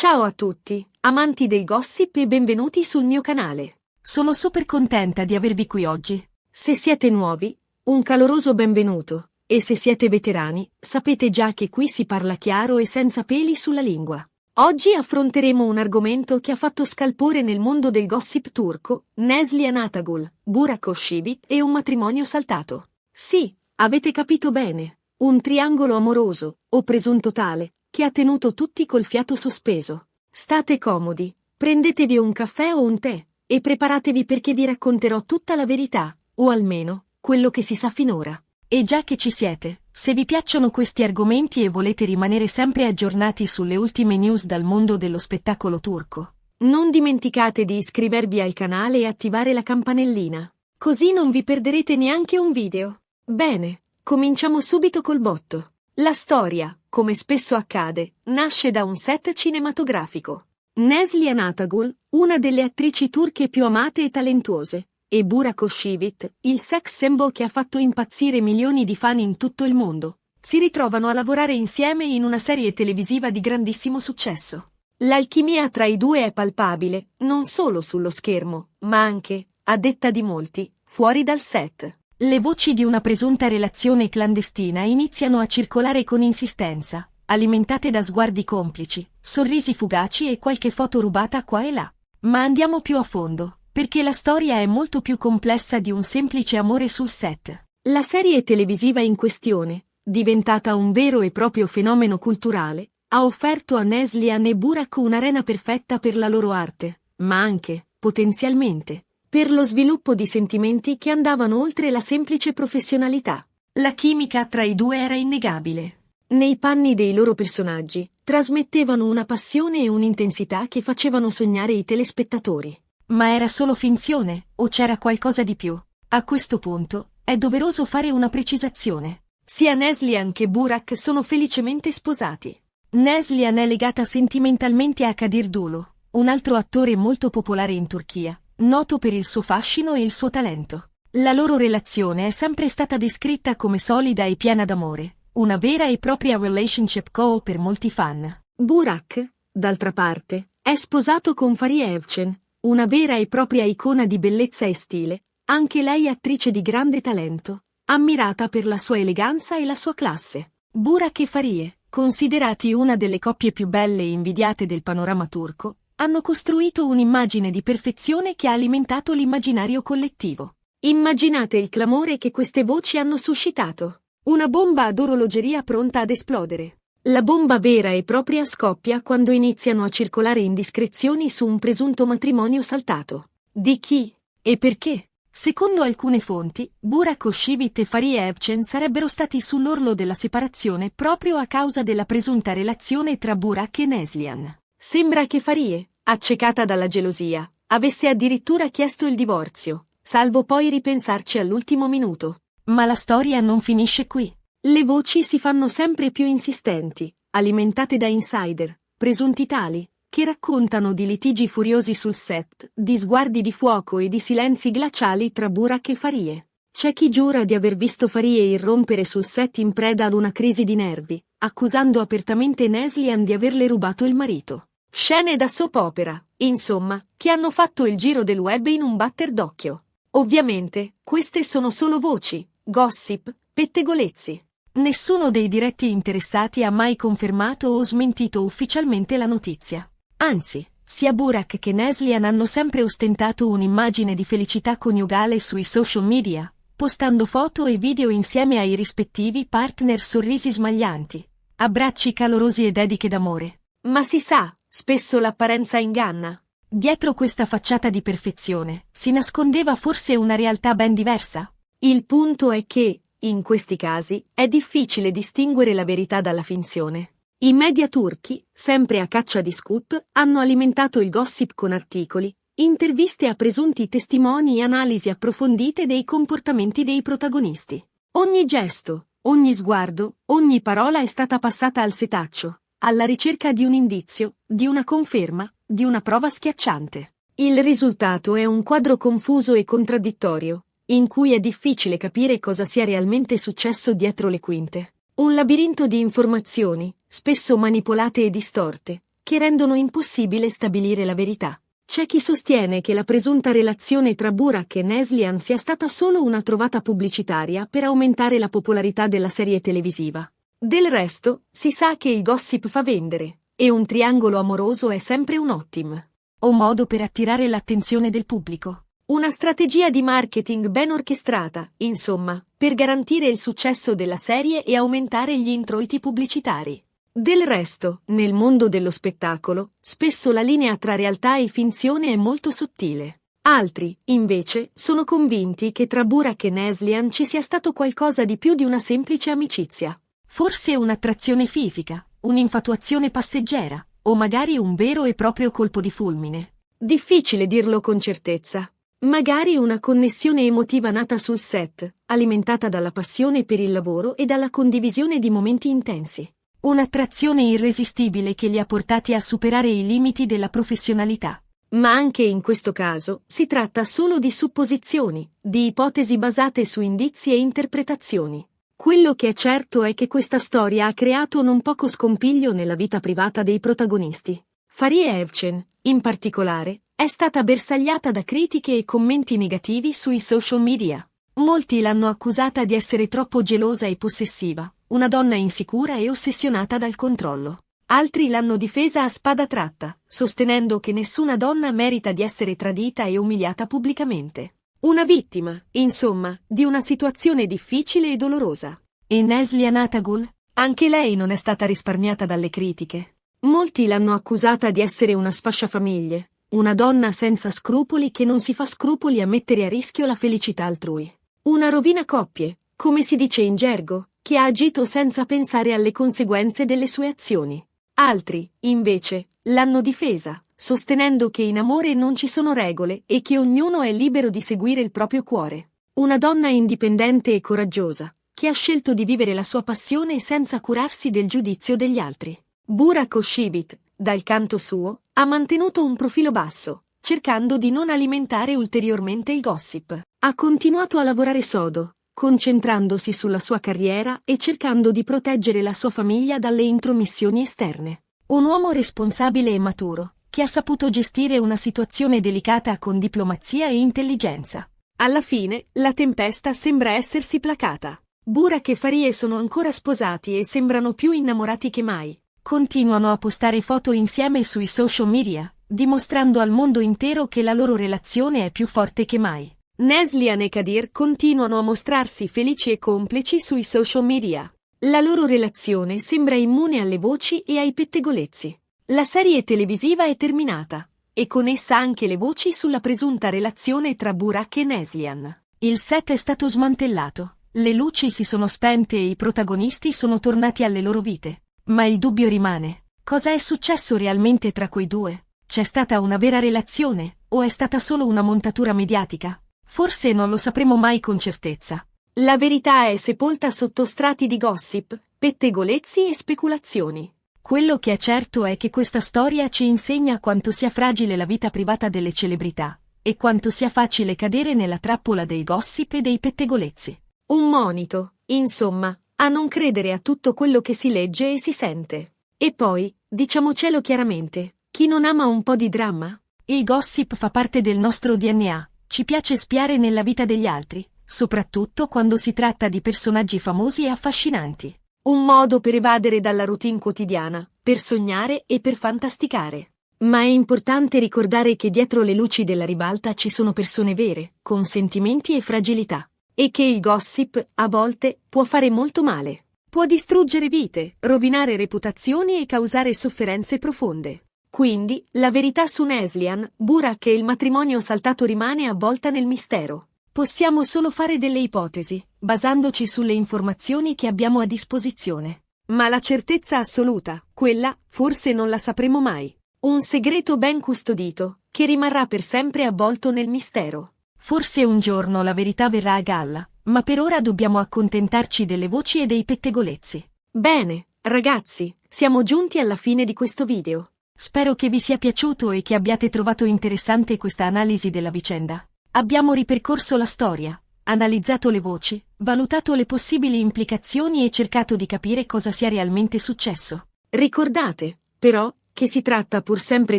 Ciao a tutti, amanti del gossip e benvenuti sul mio canale. Sono super contenta di avervi qui oggi. Se siete nuovi, un caloroso benvenuto, e se siete veterani, sapete già che qui si parla chiaro e senza peli sulla lingua. Oggi affronteremo un argomento che ha fatto scalpore nel mondo del gossip turco, Neslihan Atagul, Burak Özçivit e un matrimonio saltato. Sì, avete capito bene, un triangolo amoroso, o presunto tale, che ha tenuto tutti col fiato sospeso. State comodi, prendetevi un caffè o un tè, e preparatevi perché vi racconterò tutta la verità, o almeno, quello che si sa finora. E già che ci siete, se vi piacciono questi argomenti e volete rimanere sempre aggiornati sulle ultime news dal mondo dello spettacolo turco, non dimenticate di iscrivervi al canale e attivare la campanellina, così non vi perderete neanche un video. Bene, cominciamo subito col botto. La storia, come spesso accade, nasce da un set cinematografico. Neslihan Atagul, una delle attrici turche più amate e talentuose, e Burak Özçivit, il sex symbol che ha fatto impazzire milioni di fan in tutto il mondo, si ritrovano a lavorare insieme in una serie televisiva di grandissimo successo. L'alchimia tra i due è palpabile, non solo sullo schermo, ma anche, a detta di molti, fuori dal set. Le voci di una presunta relazione clandestina iniziano a circolare con insistenza, alimentate da sguardi complici, sorrisi fugaci e qualche foto rubata qua e là. Ma andiamo più a fondo, perché la storia è molto più complessa di un semplice amore sul set. La serie televisiva in questione, diventata un vero e proprio fenomeno culturale, ha offerto a Neslihan e Burak un'arena perfetta per la loro arte, ma anche, potenzialmente, per lo sviluppo di sentimenti che andavano oltre la semplice professionalità. La chimica tra i due era innegabile. Nei panni dei loro personaggi, trasmettevano una passione e un'intensità che facevano sognare i telespettatori. Ma era solo finzione, o c'era qualcosa di più? A questo punto, è doveroso fare una precisazione. Sia Neslihan che Burak sono felicemente sposati. Neslihan è legata sentimentalmente a Kadir Dulu, un altro attore molto popolare in Turchia, noto per il suo fascino e il suo talento. La loro relazione è sempre stata descritta come solida e piena d'amore, una vera e propria relationship goal per molti fan. Burak, d'altra parte, è sposato con Fariye Evcen, una vera e propria icona di bellezza e stile, anche lei attrice di grande talento, ammirata per la sua eleganza e la sua classe. Burak e Fariye, considerati una delle coppie più belle e invidiate del panorama turco, hanno costruito un'immagine di perfezione che ha alimentato l'immaginario collettivo. Immaginate il clamore che queste voci hanno suscitato. Una bomba ad orologeria pronta ad esplodere. La bomba vera e propria scoppia quando iniziano a circolare indiscrezioni su un presunto matrimonio saltato. Di chi? E perché? Secondo alcune fonti, Burak Özçivit e Fariye Evcen sarebbero stati sull'orlo della separazione proprio a causa della presunta relazione tra Burak e Neslihan. Sembra che Fariye, accecata dalla gelosia, avesse addirittura chiesto il divorzio, salvo poi ripensarci all'ultimo minuto. Ma la storia non finisce qui. Le voci si fanno sempre più insistenti, alimentate da insider, presunti tali, che raccontano di litigi furiosi sul set, di sguardi di fuoco e di silenzi glaciali tra Burak e Fariye. C'è chi giura di aver visto Fariye irrompere sul set in preda ad una crisi di nervi, accusando apertamente Neslihan di averle rubato il marito. Scene da soap opera, insomma, che hanno fatto il giro del web in un batter d'occhio. Ovviamente, queste sono solo voci, gossip, pettegolezzi. Nessuno dei diretti interessati ha mai confermato o smentito ufficialmente la notizia. Anzi, sia Burak che Neslihan hanno sempre ostentato un'immagine di felicità coniugale sui social media, postando foto e video insieme ai rispettivi partner, sorrisi smaglianti, abbracci calorosi e dediche d'amore. Ma si sa, spesso l'apparenza inganna. Dietro questa facciata di perfezione, si nascondeva forse una realtà ben diversa? Il punto è che, in questi casi, è difficile distinguere la verità dalla finzione. I media turchi, sempre a caccia di scoop, hanno alimentato il gossip con articoli, interviste a presunti testimoni e analisi approfondite dei comportamenti dei protagonisti. Ogni gesto, ogni sguardo, ogni parola è stata passata al setaccio, alla ricerca di un indizio, di una conferma, di una prova schiacciante. Il risultato è un quadro confuso e contraddittorio, in cui è difficile capire cosa sia realmente successo dietro le quinte. Un labirinto di informazioni, spesso manipolate e distorte, che rendono impossibile stabilire la verità. C'è chi sostiene che la presunta relazione tra Burak e Neslihan sia stata solo una trovata pubblicitaria per aumentare la popolarità della serie televisiva. Del resto, si sa che il gossip fa vendere, e un triangolo amoroso è sempre un ottimo modo per attirare l'attenzione del pubblico. Una strategia di marketing ben orchestrata, insomma, per garantire il successo della serie e aumentare gli introiti pubblicitari. Del resto, nel mondo dello spettacolo, spesso la linea tra realtà e finzione è molto sottile. Altri, invece, sono convinti che tra Burak e Neslihan ci sia stato qualcosa di più di una semplice amicizia. Forse un'attrazione fisica, un'infatuazione passeggera, o magari un vero e proprio colpo di fulmine. Difficile dirlo con certezza. Magari una connessione emotiva nata sul set, alimentata dalla passione per il lavoro e dalla condivisione di momenti intensi. Un'attrazione irresistibile che li ha portati a superare i limiti della professionalità. Ma anche in questo caso si tratta solo di supposizioni, di ipotesi basate su indizi e interpretazioni. Quello che è certo è che questa storia ha creato non poco scompiglio nella vita privata dei protagonisti. Fariye Evcen, in particolare, è stata bersagliata da critiche e commenti negativi sui social media. Molti l'hanno accusata di essere troppo gelosa e possessiva, una donna insicura e ossessionata dal controllo. Altri l'hanno difesa a spada tratta, sostenendo che nessuna donna merita di essere tradita e umiliata pubblicamente. Una vittima, insomma, di una situazione difficile e dolorosa. E Neslihan Atagul? Anche lei non è stata risparmiata dalle critiche. Molti l'hanno accusata di essere una sfasciafamiglie, una donna senza scrupoli che non si fa scrupoli a mettere a rischio la felicità altrui. Una rovina coppie, come si dice in gergo, che ha agito senza pensare alle conseguenze delle sue azioni. Altri, invece, l'hanno difesa, sostenendo che in amore non ci sono regole e che ognuno è libero di seguire il proprio cuore. Una donna indipendente e coraggiosa, che ha scelto di vivere la sua passione senza curarsi del giudizio degli altri. Burak Özçivit, dal canto suo, ha mantenuto un profilo basso, cercando di non alimentare ulteriormente il gossip. Ha continuato a lavorare sodo, concentrandosi sulla sua carriera e cercando di proteggere la sua famiglia dalle intromissioni esterne. Un uomo responsabile e maturo, che ha saputo gestire una situazione delicata con diplomazia e intelligenza. Alla fine, la tempesta sembra essersi placata. Burak e Fariye sono ancora sposati e sembrano più innamorati che mai. Continuano a postare foto insieme sui social media, dimostrando al mondo intero che la loro relazione è più forte che mai. Neslihan e Kadir continuano a mostrarsi felici e complici sui social media. La loro relazione sembra immune alle voci e ai pettegolezzi. La serie televisiva è terminata, e con essa anche le voci sulla presunta relazione tra Burak e Neslihan. Il set è stato smantellato, le luci si sono spente e i protagonisti sono tornati alle loro vite. Ma il dubbio rimane. Cosa è successo realmente tra quei due? C'è stata una vera relazione, o è stata solo una montatura mediatica? Forse non lo sapremo mai con certezza. La verità è sepolta sotto strati di gossip, pettegolezzi e speculazioni. Quello che è certo è che questa storia ci insegna quanto sia fragile la vita privata delle celebrità, e quanto sia facile cadere nella trappola dei gossip e dei pettegolezzi. Un monito, insomma, a non credere a tutto quello che si legge e si sente. E poi, diciamocelo chiaramente, chi non ama un po' di dramma? Il gossip fa parte del nostro DNA, ci piace spiare nella vita degli altri, soprattutto quando si tratta di personaggi famosi e affascinanti. Un modo per evadere dalla routine quotidiana, per sognare e per fantasticare. Ma è importante ricordare che dietro le luci della ribalta ci sono persone vere, con sentimenti e fragilità. E che il gossip, a volte, può fare molto male. Può distruggere vite, rovinare reputazioni e causare sofferenze profonde. Quindi, la verità su Neslihan, Burak e il matrimonio saltato rimane avvolta nel mistero. Possiamo solo fare delle ipotesi, basandoci sulle informazioni che abbiamo a disposizione. Ma la certezza assoluta, quella, forse non la sapremo mai. Un segreto ben custodito, che rimarrà per sempre avvolto nel mistero. Forse un giorno la verità verrà a galla, ma per ora dobbiamo accontentarci delle voci e dei pettegolezzi. Bene, ragazzi, siamo giunti alla fine di questo video. Spero che vi sia piaciuto e che abbiate trovato interessante questa analisi della vicenda. Abbiamo ripercorso la storia, analizzato le voci, valutato le possibili implicazioni e cercato di capire cosa sia realmente successo. Ricordate, però, che si tratta pur sempre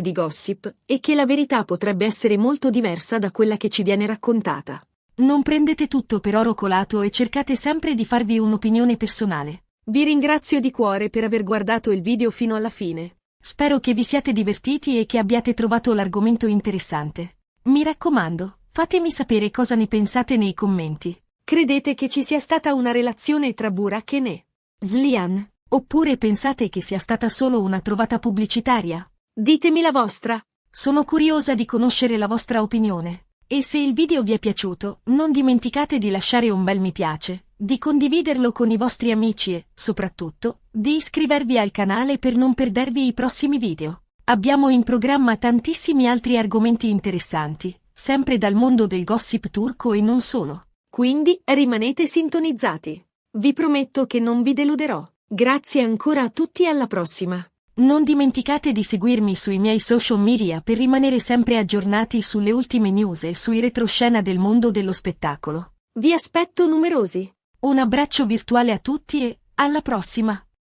di gossip e che la verità potrebbe essere molto diversa da quella che ci viene raccontata. Non prendete tutto per oro colato e cercate sempre di farvi un'opinione personale. Vi ringrazio di cuore per aver guardato il video fino alla fine. Spero che vi siate divertiti e che abbiate trovato l'argomento interessante. Mi raccomando, fatemi sapere cosa ne pensate nei commenti. Credete che ci sia stata una relazione tra Burak e Neslihan? Oppure pensate che sia stata solo una trovata pubblicitaria? Ditemi la vostra. Sono curiosa di conoscere la vostra opinione. E se il video vi è piaciuto, non dimenticate di lasciare un bel mi piace, di condividerlo con i vostri amici e, soprattutto, di iscrivervi al canale per non perdervi i prossimi video. Abbiamo in programma tantissimi altri argomenti interessanti, sempre dal mondo del gossip turco e non solo. Quindi rimanete sintonizzati. Vi prometto che non vi deluderò. Grazie ancora a tutti e alla prossima. Non dimenticate di seguirmi sui miei social media per rimanere sempre aggiornati sulle ultime news e sui retroscena del mondo dello spettacolo. Vi aspetto numerosi. Un abbraccio virtuale a tutti e alla prossima!